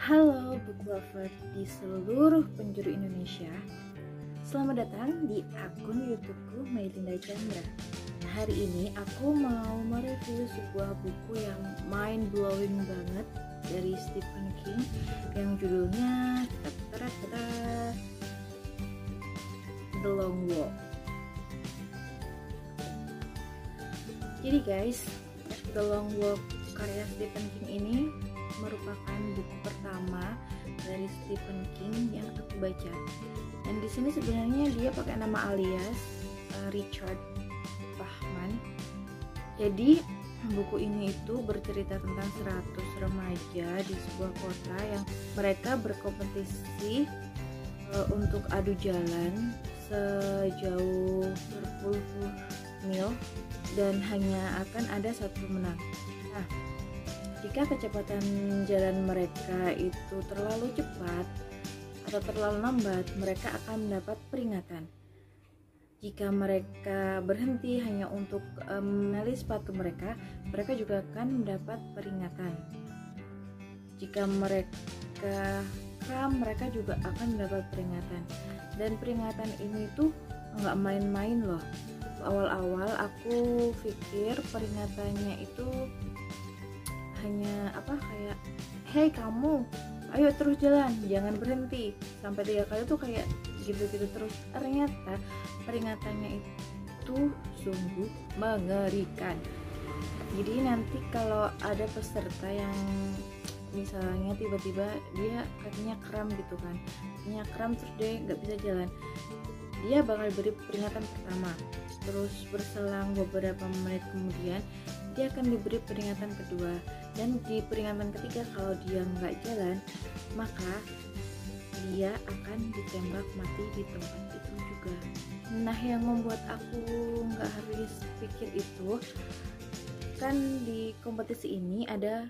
Halo book lover di seluruh penjuru Indonesia. Selamat datang di akun YouTubeku Mailinda Chandra. Hari ini aku mau mereview sebuah buku yang mind blowing banget dari Stephen King yang judulnya The Long Walk. Jadi guys, The Long Walk karya Stephen King ini merupakan buku pertama dari Stephen King yang aku baca. Dan di sini sebenarnya dia pakai nama alias Richard Bachman. Jadi buku ini itu bercerita tentang 100 remaja di sebuah kota yang mereka berkompetisi untuk adu jalan sejauh berpuluh-puluh mil dan hanya akan ada satu menang. Nah, jika kecepatan jalan mereka itu terlalu cepat atau terlalu lambat, mereka akan mendapat peringatan. Jika mereka berhenti hanya untuk menali sepatu mereka, mereka juga akan mendapat peringatan. Jika mereka kram, mereka juga akan mendapat peringatan. Dan peringatan ini tuh nggak main-main loh. Awal-awal aku pikir peringatannya itu hanya kayak hey kamu, ayo terus jalan, jangan berhenti sampai 3 kali tuh kayak gitu-gitu terus. Ternyata peringatannya itu sungguh mengerikan. Jadi nanti kalau ada peserta yang misalnya tiba-tiba dia kakinya kram gitu kan, kakinya kram terus dia nggak bisa jalan, dia bakal beri peringatan pertama. Terus berselang beberapa menit kemudian dia akan diberi peringatan kedua, dan di peringatan ketiga kalau dia nggak jalan maka dia akan ditembak mati di tempat itu juga. Nah, yang membuat aku nggak habis pikir itu kan di kompetisi ini ada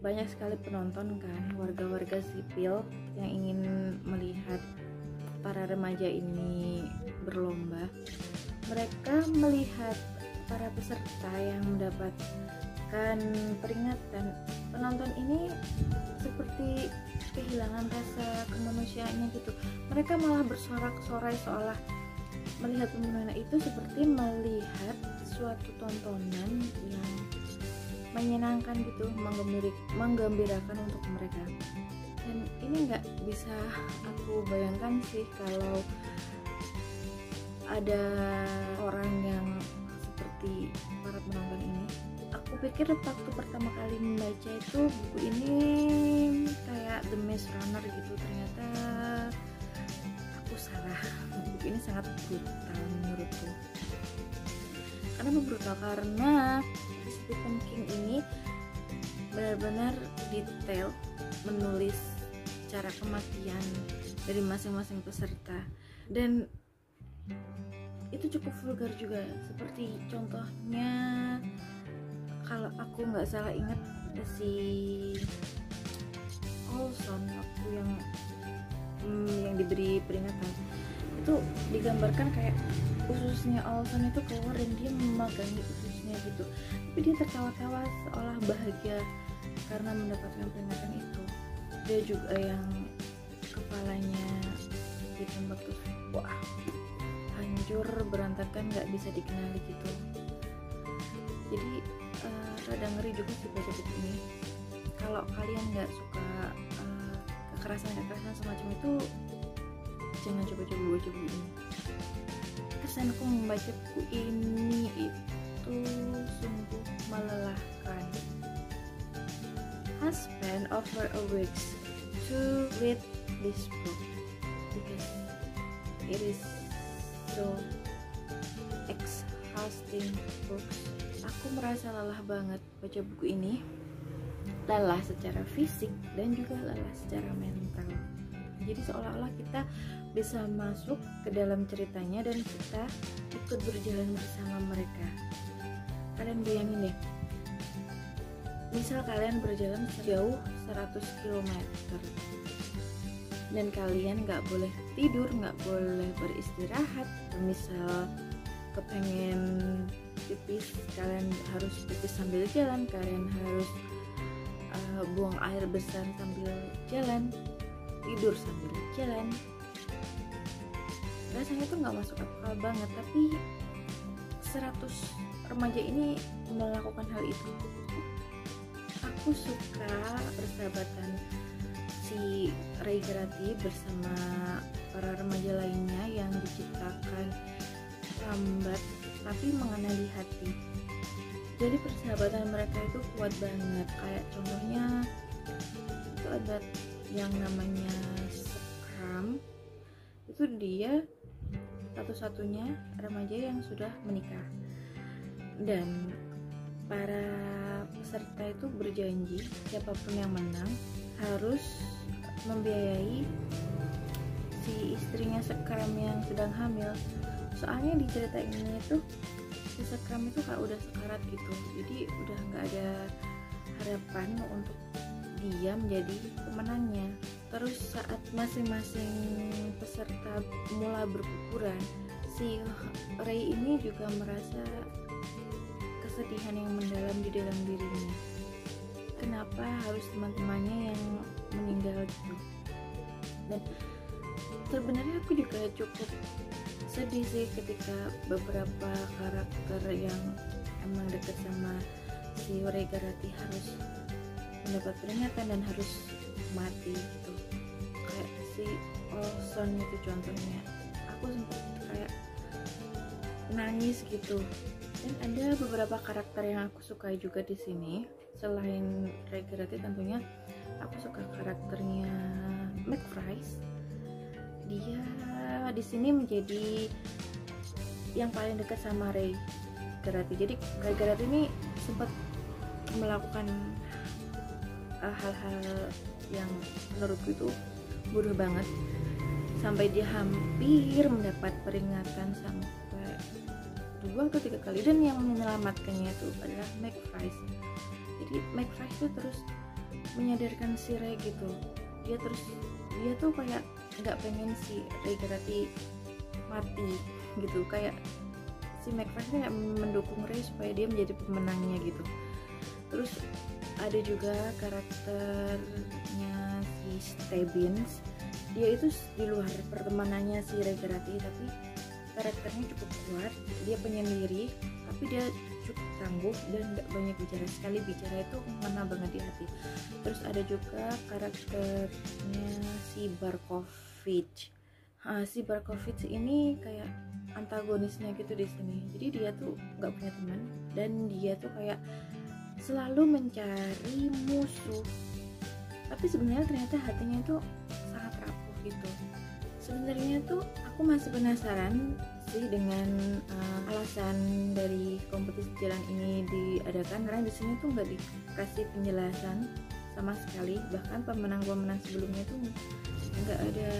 banyak sekali penonton kan, warga-warga sipil yang ingin melihat para remaja ini berlomba. Mereka melihat para peserta yang mendapatkan peringatan. Penonton ini seperti kehilangan rasa kemanusiaannya gitu. Mereka malah bersorak-sorai seolah melihat pemenang itu seperti melihat suatu tontonan yang menyenangkan gitu, menggembirakan untuk mereka. Dan ini nggak bisa aku bayangkan sih kalau ada orang yang seperti para penonton ini. Aku pikir waktu pertama kali membaca itu buku ini kayak The Maze Runner gitu, ternyata aku salah. Buku ini sangat brutal menurutku. Kenapa brutal? Karena Stephen King ini benar-benar detail menulis cara kematian dari masing-masing peserta, dan itu cukup vulgar juga. Seperti contohnya kalau aku nggak salah ingat si Olson waktu yang diberi peringatan itu digambarkan kayak ususnya Olson itu keluar dan dia memegangi ususnya gitu, tapi dia tertawa-tawa seolah bahagia karena mendapatkan peringatan itu. Dia juga yang kepalanya ditembak terus wah hancur berantakan, nggak bisa dikenali gitu. Jadi rada ngeri juga sih baca buku ini. Kalau kalian nggak suka kekerasan semacam itu, jangan coba-coba baca buku ini. Kesanku membaca buku ini itu sungguh melelahkan. I spent over a week to read this book because it is so exhausting books. Aku merasa lelah banget baca buku ini, lelah secara fisik dan juga lelah secara mental. Jadi seolah-olah kita bisa masuk ke dalam ceritanya dan kita ikut berjalan bersama mereka. Kalian bayangin deh, misal kalian berjalan sejauh 100 km dan kalian nggak boleh tidur, nggak boleh beristirahat. Misal kepengen pipis, kalian harus pipis sambil jalan, kalian harus buang air besar sambil jalan, tidur sambil jalan. Rasanya tuh nggak masuk akal banget, tapi 100 remaja ini melakukan hal itu. Aku suka persahabatan si Ray Garati bersama para remaja lainnya yang diciptakan lambat tapi mengena di hati. Jadi persahabatan mereka itu kuat banget. Kayak contohnya itu ada yang namanya Scrum. Itu dia satu-satunya remaja yang sudah menikah, dan para peserta itu berjanji siapapun yang menang harus membiayai si istrinya Scrum yang sedang hamil. Soalnya di cerita ini tuh si Scrum itu kayak udah sekarat gitu, jadi udah nggak ada harapan untuk dia menjadi pemenangnya. Terus saat masing-masing peserta mulai berkukuran, si Ray ini juga merasa kesedihan yang mendalam di dalam dirinya. Kenapa harus teman-temannya yang meninggal gitu? Dan sebenarnya aku juga cukup sedih sih ketika beberapa karakter yang emang deket sama si Ray Garati harus mendapat peringatan dan harus mati gitu. Kayak si Olson itu contohnya, aku sempat kayak nangis gitu. Dan ada beberapa karakter yang aku sukai juga di sini. Selain Ray Garati, tentunya aku suka karakternya McFries. Dia di sini menjadi yang paling dekat sama Ray Garati. Jadi Ray Garati ini sempat melakukan hal-hal yang menurutku itu bodoh banget, sampai dia hampir mendapat peringatan sampai 2 atau 3 kali, dan yang menyelamatkannya itu adalah McFries. Jadi McFries itu terus menyadarkan si Ray gitu. Dia tuh kayak nggak pengen si Ray Garati mati gitu. Kayak si McFries kayak mendukung Ray supaya dia menjadi pemenangnya gitu. Terus ada juga karakternya si Stebbins. Dia itu di luar pertemanannya si Ray Garati, tapi karakternya cukup kuat. Dia penyendiri, tapi dia cukup tangguh dan gak banyak bicara. Sekali bicara itu mengena banget di hati. Terus ada juga karakternya si Barkovich. Si Barkovich ini kayak antagonisnya gitu di sini. Jadi dia tuh gak punya teman, dan dia tuh kayak selalu mencari musuh, tapi sebenarnya ternyata hatinya tuh sangat rapuh gitu. Sebenarnya tuh aku masih penasaran sih dengan alasan dari kompetisi jalan ini diadakan, karena di sini tuh nggak dikasih penjelasan sama sekali. Bahkan pemenang-pemenang sebelumnya tuh nggak ada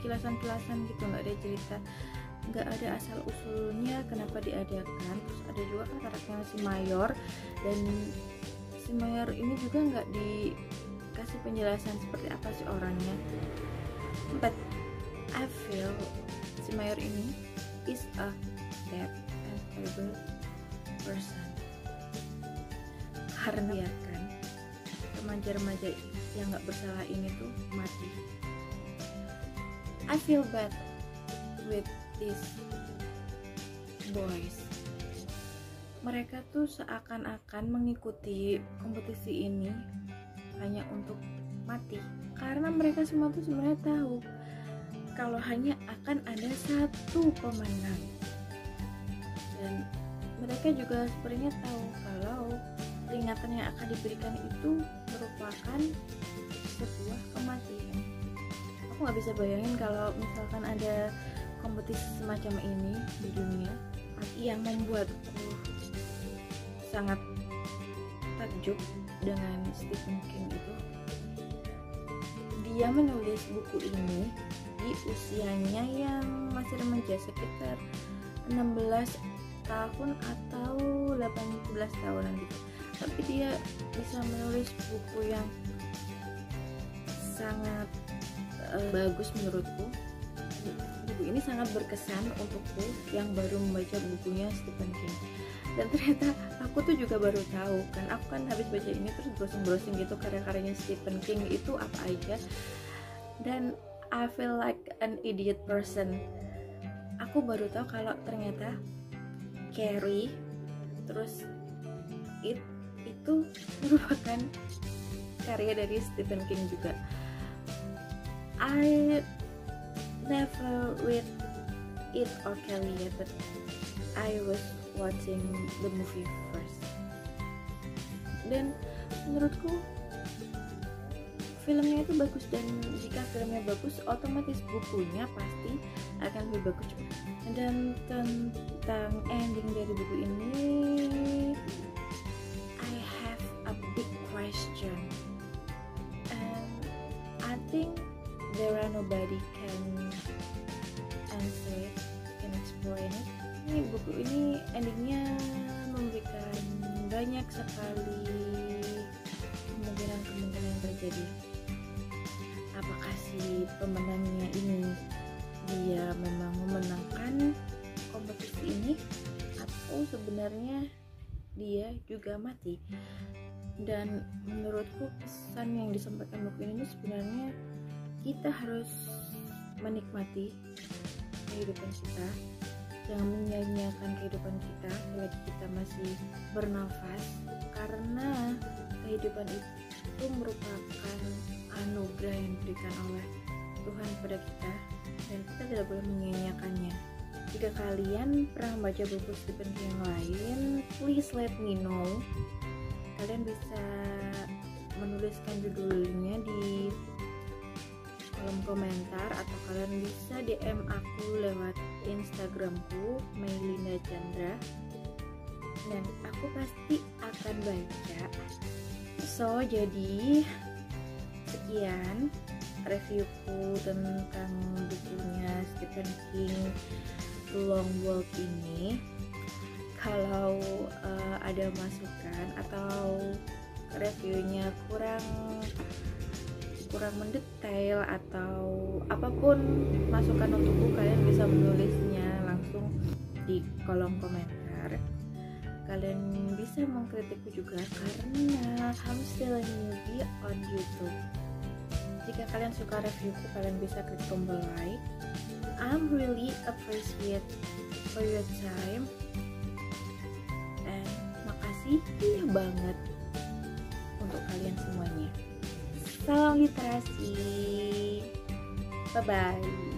kilasan-kilasan gitu, nggak ada cerita, nggak ada asal usulnya kenapa diadakan. Terus ada juga kan karakternya si Mayor, dan si Mayor ini juga nggak dikasih penjelasan seperti apa sih orangnya. But I feel si Mayor ini is a bad and terrible person, karena biarkan remaja-remaja yang nggak bersalah ini tuh mati. I feel bad with these boys. Mereka tuh seakan-akan mengikuti kompetisi ini hanya untuk mati, karena mereka semua tuh sebenarnya tahu kalau hanya akan ada satu pemenang, dan mereka juga sebenarnya tahu kalau peringatan yang akan diberikan itu merupakan sebuah kematian. Aku nggak bisa bayangin kalau misalkan ada kompetisi semacam ini di dunia. Yang membuatku sangat takjub dengan Stephen King itu, dia menulis buku ini di usianya yang masih remaja, sekitar 16 tahun atau 18 tahunan gitu. Tapi dia bisa menulis buku yang sangat bagus menurutku. Buku ini sangat berkesan untukku yang baru membaca bukunya Stephen King. Dan ternyata aku tuh juga baru tahu kan, aku kan habis baca ini terus browsing gitu karya-karyanya Stephen King itu apa aja, dan I feel like an idiot person. Aku baru tahu kalau ternyata Carrie terus itu merupakan karya dari Stephen King juga. I never read it or Carrie yet, but I was watching the movie first. Dan menurutku filmnya itu bagus, dan jika filmnya bagus otomatis bukunya pasti akan lebih bagus juga. Dan tentang ending dari buku ini, I have a big question and I think there are nobody can answer it, can explain it. Ini buku ini endingnya memberikan banyak sekali kemungkinan yang terjadi. Apakah si pemenangnya ini dia memang memenangkan kompetisi ini, atau sebenarnya dia juga mati? Dan menurutku pesan yang disampaikan buku ini sebenarnya kita harus menikmati kehidupan kita, jangan menyanyiakan kehidupan kita selagi kita masih bernafas, karena kehidupan itu merupakan anugerah yang diberikan oleh Tuhan kepada kita, dan kita tidak boleh menyia-nyiakannya. Jika kalian pernah membaca buku Stephen King yang lain, please let me know. Kalian bisa menuliskan judulnya di kolom komentar, atau kalian bisa DM aku lewat Instagramku Meilinda Chandra, dan aku pasti akan baca. So, jadi sekian reviewku tentang bukunya Stephen King Long Walk ini. Kalau ada masukan atau reviewnya kurang mendetail atau apapun masukan untukku, kalian bisa menulisnya langsung di kolom komentar. Kalian bisa mengkritikku juga karena I'm still a newbie on YouTube. Jika kalian suka reviewku, kalian bisa klik tombol like. I'm really appreciate for your time, and makasih banget untuk kalian semuanya. Salam literasi. Bye bye.